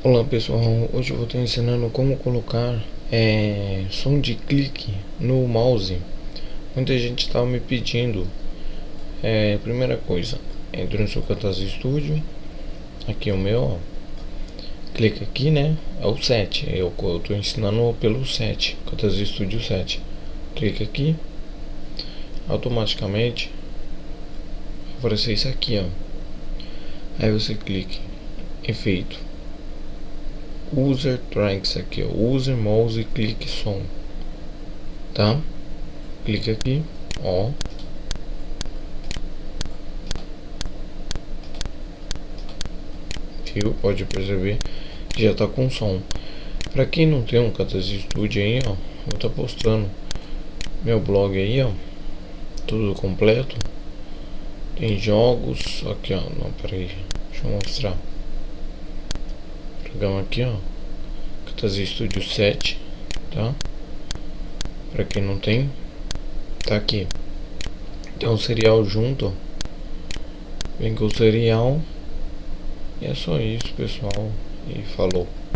Olá pessoal, hoje eu vou estar ensinando como colocar som de clique no mouse. Muita gente estava me pedindo. Primeira coisa, entra no seu Camtasia Studio, aqui é o meu, ó. Clica aqui, né? É o 7, eu estou ensinando pelo 7, Camtasia Studio 7. Clica aqui, automaticamente vai aparecer isso aqui, ó. Aí você clica em efeito, User Tracks aqui, ó, User Mouse Click Som, tá? Clica aqui, ó. Viu? Pode perceber que já tá com som. Pra quem não tem um Camtasia Studio aí, ó, eu tô postando meu blog aí, ó, tudo completo. Tem jogos, aqui ó, não, peraí, deixa eu mostrar. Programa aqui, ó, Camtasia Studio 7, tá? Pra quem não tem, tá aqui. Tem um serial junto, vem com o serial. E é só isso, pessoal, e falou.